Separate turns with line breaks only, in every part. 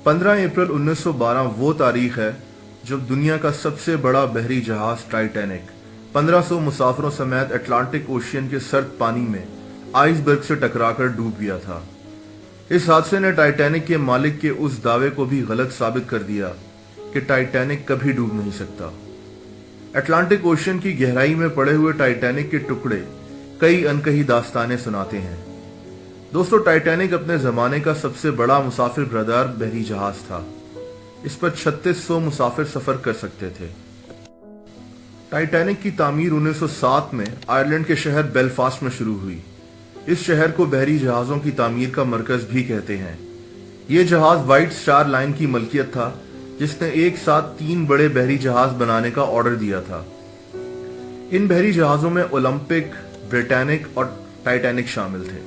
15 अप्रैल 1912 वो तारीख है जब दुनिया का सबसे बड़ा बहरी जहाज टाइटैनिक 1500 मुसाफिरों समेत अटलांटिक ओशियन के सर्द पानी में आइसबर्ग से टकराकर डूब गया था। इस हादसे ने टाइटैनिक के मालिक के उस दावे को भी गलत साबित कर दिया कि टाइटैनिक कभी डूब नहीं सकता। अटलांटिक ओशियन की गहराई में पड़े हुए टाइटैनिक के टुकड़े कई अनकही दास्तानें सुनाते हैं। दोस्तों, टाइटैनिक अपने जमाने का सबसे बड़ा मुसाफिर बर्दार बहरी जहाज था। इस पर 3600 मुसाफिर सफर कर सकते थे। टाइटैनिक की तामीर 1907 में आयरलैंड के शहर बेलफास्ट में शुरू हुई। इस शहर को बहरी जहाजों की तामीर का मरकज भी कहते हैं। ये जहाज व्हाइट स्टार लाइन की मलकियत था, जिसने एक साथ 3 बड़े बहरी जहाज बनाने का ऑर्डर दिया था। इन बहरी जहाजों में ओलंपिक, ब्रिटानिक और टाइटैनिक शामिल थे।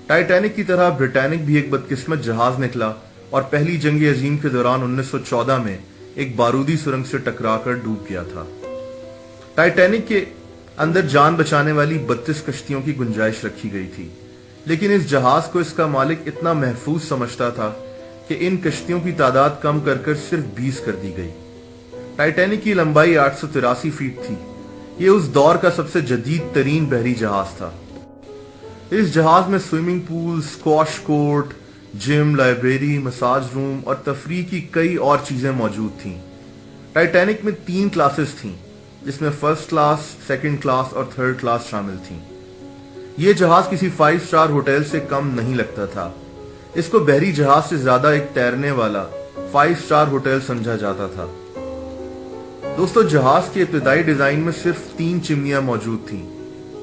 टाइटैनिक की तरह ब्रिटानिक भी एक बदकिस्मत जहाज निकला और पहली जंग अजीम के दौरान 1914 में एक बारूदी सुरंग से टकराकर डूब गया था। टाइटैनिक के अंदर जान बचाने वाली 32 कश्तियों की गुंजाइश रखी गई थी, लेकिन इस जहाज को इसका मालिक इतना महफूज समझता था कि इन कश्तियों की तादाद कम कर सिर्फ 20 कर दी गई। टाइटैनिक की लंबाई 883 फीट थी। ये उस दौर का सबसे जदीद तरीन बहरी जहाज था। इस जहाज में swimming pool, squash court, gym, library, massage room और तफरीह की कई और चीजें मौजूद थीं। टाइटैनिक में 3 क्लासेस थीं, जिसमें फर्स्ट क्लास, सेकंड क्लास और थर्ड क्लास शामिल थीं। यह जहाज किसी 5 स्टार होटल से कम नहीं लगता था। इसको बहरी जहाज से ज्यादा एक तैरने वाला 5 स्टार होटल समझा जाता था। दोस्तों, जहाज के इब्तदाई डिजाइन में सिर्फ 3 चिमनियां मौजूद थीं,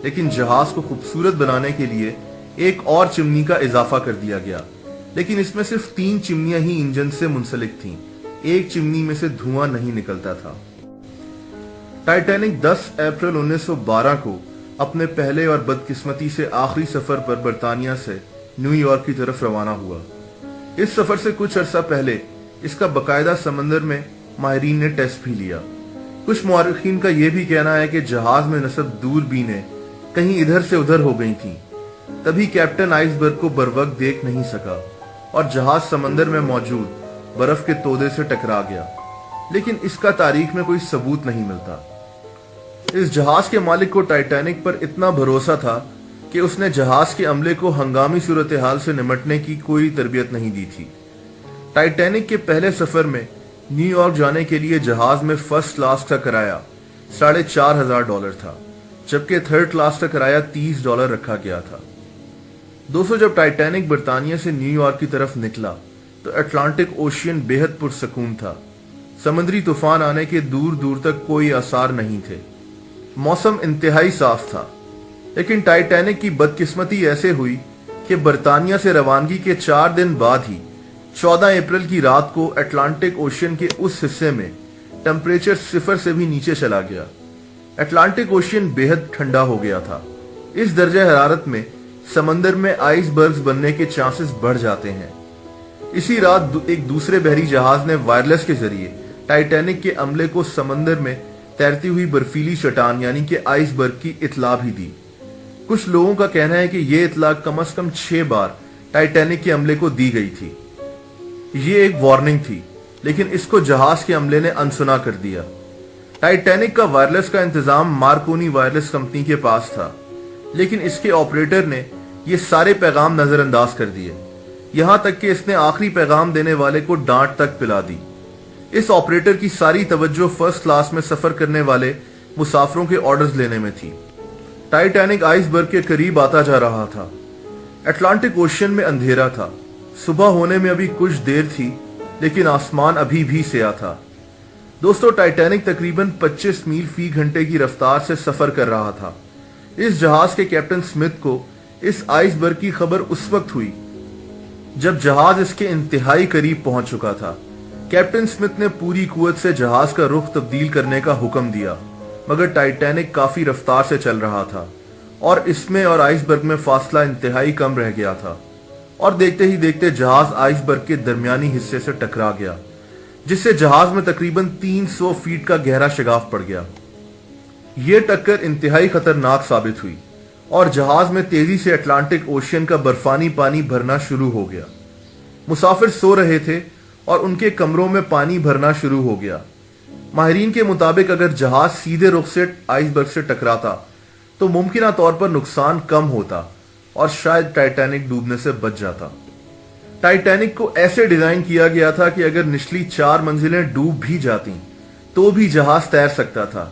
लेकिन जहाज को खूबसूरत बनाने के लिए एक और चिमनी का इजाफा कर दिया गया। लेकिन इसमें सिर्फ 3 चिमनियां ही इंजन से मुंसलिक थीं। एक चिमनी में से धुआं नहीं निकलता था। टाइटैनिक 10 अप्रैल 1912 को अपने पहले और बदकिस्मती से आखिरी सफर पर बर्तानिया से न्यूयॉर्क की तरफ रवाना हुआ। इस सफर से कुछ अरसा पहले इसका बकायदा समंदर में माहिरीन ने टेस्ट भी लिया। कुछ मुआरिखीन का यह भी कहना है कि जहाज में नस्ब दूरबीनें कहीं इधर से उधर हो गई थीं। तभी कैप्टन आइसबर्ग को बरवक्त देख नहीं सका और जहाज समंदर में मौजूद बर्फ के तोदे से टकरा गया, लेकिन इसका तारीख में कोई सबूत नहीं मिलता। इस जहाज के मालिक को टाइटैनिक पर इतना भरोसा था कि उसने जहाज के अमले को हंगामी सूरत हाल से निमटने की कोई तरबियत नहीं दी थी। टाइटैनिक के पहले सफर में न्यूयॉर्क जाने के लिए जहाज में फर्स्ट क्लास का किराया $4500 था, जबकि थर्ड क्लास का किराया $30 रखा गया था। दोस्तों, जब टाइटैनिक बर्तानिया से न्यूयॉर्क की तरफ निकला तो अटलांटिक ओशियन बेहद पुरसकून था। समुद्री तूफान आने के दूर दूर तक कोई आसार नहीं थे। मौसम इंतहाई साफ था, लेकिन टाइटैनिक की बदकिस्मती ऐसे हुई कि बर्तानिया से रवानगी के 4 दिन बाद ही 14 अप्रैल की रात को अटलांटिक ओशियन के उस हिस्से में टेम्परेचर 0 से भी नीचे चला गया। अटलांटिक ओशियन बेहद ठंडा हो गया था। इस दर्जे हरारत में समंदर में आइसबर्ग्स बनने के चांसेस बढ़ जाते हैं। इसी रात एक दूसरे बहरी जहाज ने वायरलेस के जरिए टाइटैनिक के अमले को समंदर में तैरती हुई बर्फीली चट्टान यानी कि आइसबर्ग की इत्तला भी दी। कुछ लोगों का कहना है कि यह इत्तला कम से कम 6 बार टाइटैनिक के अमले को दी गई थी। ये एक वार्निंग थी, लेकिन इसको जहाज के अमले ने अनसुना कर दिया। टाइटैनिक का वायरलेस का इंतजाम मार्कोनी वायरलेस कंपनी के पास था, लेकिन इसके ऑपरेटर ने ये सारे पैगाम नजरअंदाज कर दिए। यहां तक कि इसने आखिरी पैगाम देने वाले को डांट तक पिला दी। इस ऑपरेटर की सारी तवज्जो फर्स्ट क्लास में सफर करने वाले मुसाफिरों के ऑर्डर्स लेने में थी। टाइटैनिक आइसबर्ग के करीब आता जा रहा था। अटलांटिक ओशियन में अंधेरा था। सुबह होने में अभी कुछ देर थी, लेकिन आसमान अभी भी स्याह था। दोस्तों, टाइटैनिक तकरीबन 25 मील फी घंटे की रफ्तार से सफर कर रहा था। इस जहाज के कैप्टन स्मिथ को इस आइसबर्ग की खबर उस वक्त हुई जब जहाज इसके इंतहाई करीब पहुंच चुका था। कैप्टन स्मिथ ने पूरी कुव्वत से जहाज का रुख तब्दील करने का हुक्म दिया, मगर टाइटैनिक काफी रफ्तार से चल रहा था और इसमें और आइसबर्ग में फासला इंतहाई कम रह गया था और देखते ही देखते जहाज आइसबर्ग के दरमियानी हिस्से से टकरा गया, जिससे जहाज में तकरीबन 300 फीट का गहरा शगाफ पड़ गया। यह टक्कर इंतहाई खतरनाक साबित हुई और जहाज में तेजी से अटलांटिक ओशियन का बर्फानी पानी भरना शुरू हो गया। मुसाफिर सो रहे थे اور ان کے کمروں میں پانی بھرنا شروع ہو گیا۔ ماہرین کے مطابق اگر جہاز سیدھے رخ سے آئس برگ سے ٹکراتا تو ممکنہ طور پر نقصان کم ہوتا اور شاید ٹائٹینک ڈوبنے سے بچ جاتا۔ ٹائٹینک کو ایسے ڈیزائن کیا گیا تھا کہ اگر نچلی 4 منزلیں ڈوب بھی جاتی تو بھی جہاز تیر سکتا تھا۔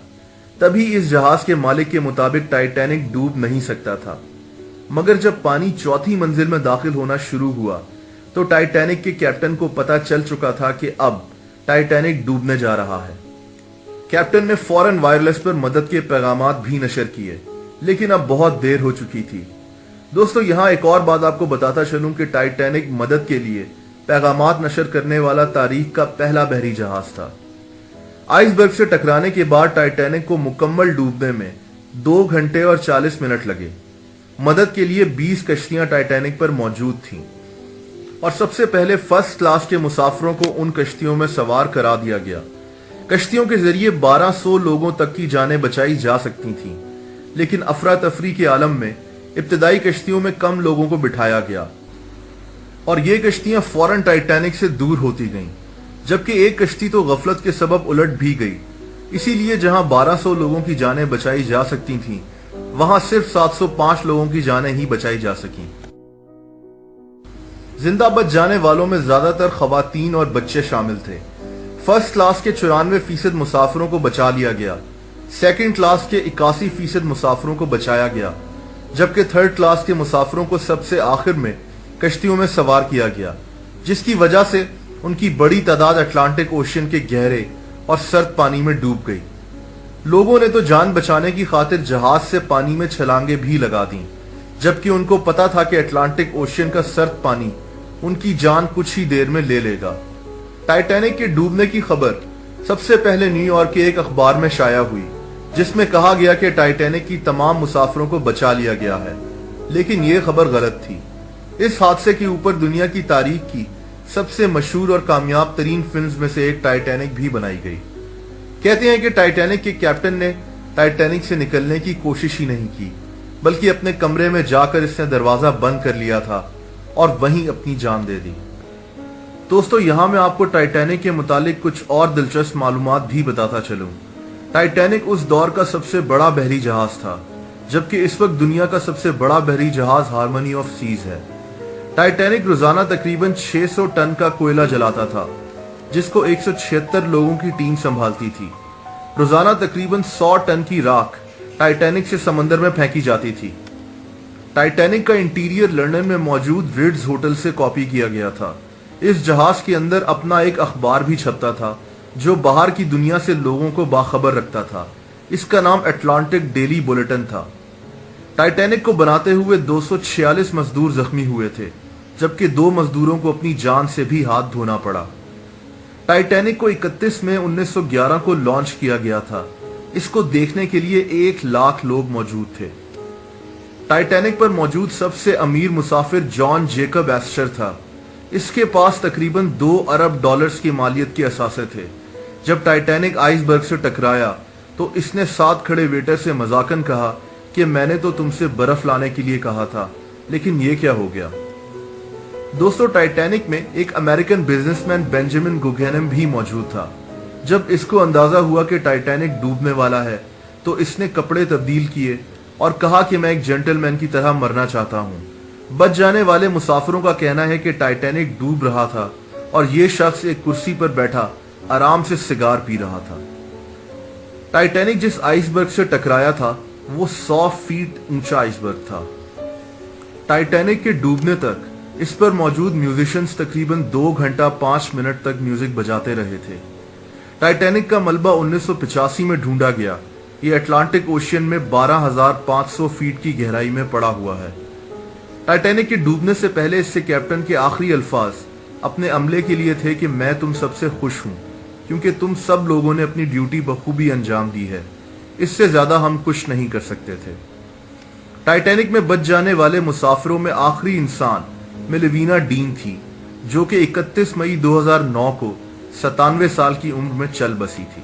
تبھی اس جہاز کے مالک کے مطابق ٹائٹینک ڈوب نہیں سکتا تھا، مگر جب پانی 4تھی منزل میں داخل ہونا شروع ہوا تو ٹائٹینک کے کیپٹن کو پتا چل چکا تھا کہ اب ٹائٹینک ڈوبنے جا رہا ہے۔ کیپٹن نے فوراً وائرلیس پر مدد کے پیغامات بھی نشر کیے، لیکن اب بہت دیر ہو چکی تھی۔ دوستو، یہاں ایک اور بات آپ کو بتاتا چلوں کہ ٹائٹینک مدد کے لیے پیغامات نشر کرنے والا تاریخ کا پہلا بحری جہاز تھا۔ آئس برگ سے ٹکرانے کے بعد ٹائٹینک کو مکمل ڈوبنے میں 2 گھنٹے اور 40 منٹ لگے۔ مدد کے لیے 20 کشتیاں ٹائٹینک پر موجود تھیں اور سب سے پہلے فرسٹ کلاس کے مسافروں کو ان کشتیوں میں سوار کرا دیا گیا۔ کشتیوں کے ذریعے 1200 لوگوں تک کی جانیں بچائی جا سکتی تھیں، لیکن افراتفری کے عالم میں ابتدائی کشتیوں میں کم لوگوں کو بٹھایا گیا اور یہ کشتیاں فوراً ٹائٹینک سے دور ہوتی گئیں، جبکہ ایک کشتی تو غفلت کے سبب الٹ بھی گئی۔ اسی لیے جہاں 1200 لوگوں کی جانیں بچائی جا سکتی تھیں، وہاں صرف 705 لوگوں کی جانیں ہی بچائی جا سکیں۔ زندہ بچ جانے والوں میں زیادہ تر خواتین اور بچے شامل تھے۔ فرسٹ کلاس کے 94% مسافروں کو بچا لیا گیا، سیکنڈ کلاس کے 81% مسافروں کو بچایا گیا، جبکہ تھرڈ کلاس کے مسافروں کو سب سے آخر میں کشتیوں میں سوار کیا گیا، جس کی وجہ سے ان کی بڑی تعداد اٹلانٹک اوشین کے گہرے اور سرد پانی میں ڈوب گئی۔ لوگوں نے تو جان بچانے کی خاطر جہاز سے پانی میں چھلانگیں بھی لگا دیں، جبکہ ان کو پتا تھا کہ اٹلانٹک اوشین کا سرد پانی ان کی جان کچھ ہی دیر میں لے لے گا۔ ٹائٹینک کے ڈوبنے کی خبر سب سے پہلے نیو یارک کے ایک اخبار میں شائع ہوئی، جس میں کہا گیا کہ ٹائٹینک کی تمام مسافروں کو بچا لیا گیا ہے، لیکن یہ خبر غلط تھی۔ اس حادثے کے اوپر دنیا کی تاریخ کی سب سے مشہور اور کامیاب ترین فلمز میں سے ایک ٹائٹینک بھی بنائی گئی۔ کہتے ہیں کہ ٹائٹینک کے کیپٹن نے ٹائٹینک سے نکلنے کی کوشش ہی نہیں کی، بلکہ اپنے کمرے میں جا کر اس نے دروازہ بند کر لیا تھا اور وہیں اپنی جان دے دی۔ دوستو، یہاں میں آپ کو ٹائٹینک کے متعلق کچھ اور دلچسپ معلومات بھی بتاتا چلوں۔ ٹائٹینک اس دور کا سب سے بڑا بحری جہاز تھا، جبکہ اس وقت دنیا کا سب سے بڑا بحری جہاز ہارمنی آف سیز ہے۔ ٹائٹینک روزانہ تقریباً 600 ٹن کا کوئلہ جلاتا تھا، جس کو 176 لوگوں کی ٹیم سنبھالتی تھی۔ روزانہ تقریباً 100 ٹن کی راکھ ٹائٹینک سے سمندر میں پھینکی جاتی تھی۔ ٹائٹینک کا انٹیریئر لندن میں موجود ریڈز ہوٹل سے کاپی کیا گیا تھا۔ اس جہاز کے اندر اپنا ایک اخبار بھی چھپتا تھا جو باہر کی دنیا سے لوگوں کو باخبر رکھتا تھا۔ اس کا نام اٹلانٹک ڈیلی بلیٹن تھا۔ ٹائٹینک کو بناتے ہوئے 246 مزدور زخمی ہوئے تھے، جبکہ 2 مزدوروں کو اپنی جان سے بھی ہاتھ دھونا پڑا۔ ٹائٹینک کو 31 مئی 1911 کو لانچ کیا گیا تھا۔ اس کو دیکھنے کے لیے 1,00,000 لوگ موجود تھے۔ ٹائٹینک پر موجود سب سے امیر مسافر جان جیکب ایسٹر تھا۔ اس کے پاس تقریباً $2 ارب کی مالیت کے اثاثے تھے۔ جب ٹائٹینک آئس برگ سے ٹکرایا تو اس نے ساتھ کھڑے ویٹر سے مذاقن کہا کہ میں نے تو تم سے برف لانے کے لیے کہا تھا، لیکن یہ کیا ہو گیا۔ دوستو، ٹائٹینک میں ایک امریکن بزنس مین بینجامن گوگینم بھی موجود تھا۔ جب اس کو اندازہ ہوا کہ ٹائٹینک ڈوبنے والا ہے تو اس نے کپڑے تبدیل کیے اور کہا کہ میں ایک جنٹل مین کی طرح مرنا چاہتا ہوں۔ بچ جانے والے مسافروں کا کہنا ہے کہ ٹائٹینک ڈوب رہا تھا اور یہ شخص ایک کرسی پر بیٹھا آرام سے سگار پی رہا تھا۔ ٹائٹینک جس آئس برگ سے ٹکرایا تھا وہ 100 فیٹ اونچا آئس برگ تھا۔ ٹائٹینک کے ڈوبنے تک اس پر موجود میوزیشنز تقریباً 2 گھنٹہ 5 منٹ تک میوزک بجاتے رہے تھے۔ ٹائٹینک کا ملبہ 1985 میں ڈھونڈا گیا۔ یہ اٹلانٹک اوشین میں 12,500 فیٹ کی گہرائی میں پڑا ہوا ہے۔ ٹائٹینک کے ڈوبنے سے پہلے اس سے کیپٹن کے آخری الفاظ اپنے عملے کے لیے تھے کہ میں تم سب سے خوش ہوں کیونکہ تم سب لوگوں نے اپنی ڈیوٹی بخوبی انجام دی ہے۔ اس سے زیادہ ہم کچھ نہیں کر سکتے تھے۔ ٹائٹینک میں بچ جانے والے مسافروں میں آخری انسان ملوینا ڈین تھی، جو کہ 31 مئی 2009 کو 97 سال کی عمر میں چل بسی تھی۔